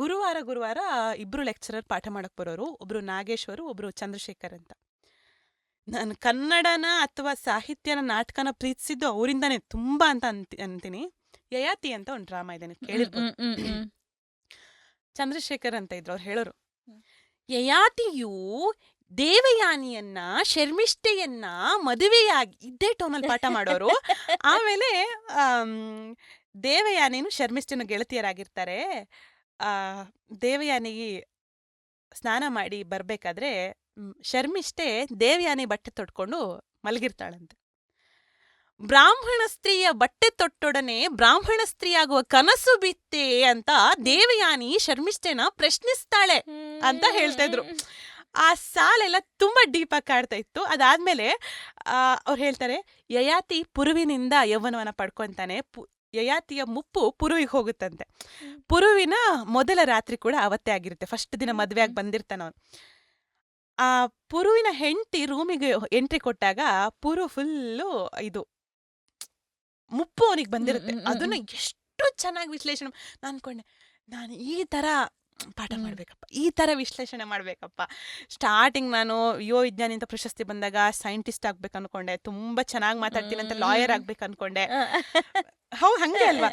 ಗುರುವಾರ ಇಬ್ರು ಲೆಕ್ಚರರ್ ಪಾಠ ಮಾಡಕ್ ಬರೋರು. ಒಬ್ರು ನಾಗೇಶ್ವರು, ಒಬ್ರು ಚಂದ್ರಶೇಖರ್ ಅಂತ. ನಾನು ಕನ್ನಡನ ಅಥವಾ ಸಾಹಿತ್ಯನ ನಾಟಕನ ಪ್ರೀತಿಸಿದ್ದು ಅವರಿಂದಾನೇ ತುಂಬಾ ಅಂತ ಅಂತೀನಿ. ಯಯಾತಿ ಅಂತ ಒಂದು ಡ್ರಾಮಾ ಇದೆ, ನೀವು ಕೇಳಿರ್ಬೋದು. ಚಂದ್ರಶೇಖರ್ ಅಂತ ಇದ್ರು, ಅವ್ರು ಹೇಳೋರು, ಯಯಾತಿಯು ದೇವಯಾನಿಯನ್ನ ಶರ್ಮಿಷ್ಠೆಯನ್ನ ಮದುವೆಯಾಗಿ, ಇದ್ದೇ ಟೋನಲ್ಲಿ ಪಾಠ ಮಾಡೋರು. ಆಮೇಲೆ ದೇವಯಾನಿನು ಶರ್ಮಿಷ್ಠೆನ ಗೆಳತಿಯರಾಗಿರ್ತಾರೆ. ದೇವಯಾನಿಗೆ ಸ್ನಾನ ಮಾಡಿ ಬರ್ಬೇಕಾದ್ರೆ ಶರ್ಮಿಷ್ಠೆ ದೇವಯಾನಿ ಬಟ್ಟೆ ತೊಟ್ಕೊಂಡು ಮಲಗಿರ್ತಾಳಂತೆ. ಬ್ರಾಹ್ಮಣ ಸ್ತ್ರೀಯ ಬಟ್ಟೆ ತೊಟ್ಟೊಡನೆ ಬ್ರಾಹ್ಮಣ ಸ್ತ್ರೀಯಾಗುವ ಕನಸು ಬಿತ್ತೆ ಅಂತ ದೇವಯಾನಿ ಶರ್ಮಿಷ್ಠೆನ ಪ್ರಶ್ನಿಸ್ತಾಳೆ ಅಂತ ಹೇಳ್ತಾ ಇದ್ರು. ಆ ಸಾಲೆಲ್ಲ ತುಂಬಾ ಡೀಪ್ ಆಗಿ ಕಾಡ್ತಾ ಇತ್ತು. ಅದಾದ್ಮೇಲೆ ಅವ್ರು ಹೇಳ್ತಾರೆ, ಯಯಾತಿ ಪುರುವಿನಿಂದ ಯೌವನವನ್ನ ಪಡ್ಕೊಂತಾನೆ. ಯಯಾತಿಯ ಮುಪ್ಪು ಪುರುವಿಗೆ ಹೋಗುತ್ತಂತೆ. ಪುರುವಿನ ಮೊದಲ ರಾತ್ರಿ ಕೂಡ ಅವತ್ತೇ ಆಗಿರುತ್ತೆ. ಫಸ್ಟ್ ದಿನ ಮದ್ವೆ ಆಗಿ ಬಂದಿರ್ತಾನ ಅವನು. ಆ ಪುರುವಿನ ಹೆಂಡತಿ ರೂಮಿಗೆ ಎಂಟ್ರಿ ಕೊಟ್ಟಾಗ ಪುರು ಫುಲ್ಲು ಇದು ಮುಪ್ಪು ಅವನಿಗೆ ಬಂದಿರುತ್ತೆ. ಅದನ್ನ ಎಷ್ಟು ಚೆನ್ನಾಗಿ ವಿಶ್ಲೇಷಣೆ ನಾನು ಅನ್ಕೊಂಡೆ, ನಾನು ಈ ತರ ಪಾಠ ಮಾಡ್ಬೇಕಪ್ಪ, ಈ ತರ ವಿಶ್ಲೇಷಣೆ ಮಾಡ್ಬೇಕಪ್ಪ. ಸ್ಟಾರ್ಟಿಂಗ್ ನಾನು ಯುವ ವಿಜ್ಞಾನಿ ಅಂತ ಪ್ರಶಸ್ತಿ ಬಂದಾಗ ಸೈಂಟಿಸ್ಟ್ ಆಗ್ಬೇಕು ಅನ್ಕೊಂಡೆ, ತುಂಬಾ ಚೆನ್ನಾಗಿ ಮಾತಾಡ್ತೀನಿ ಅಂತ ಲಾಯರ್ ಆಗ್ಬೇಕು ಅನ್ಕೊಂಡೆ. ಹಂಗೆ ಅಲ್ವಾ,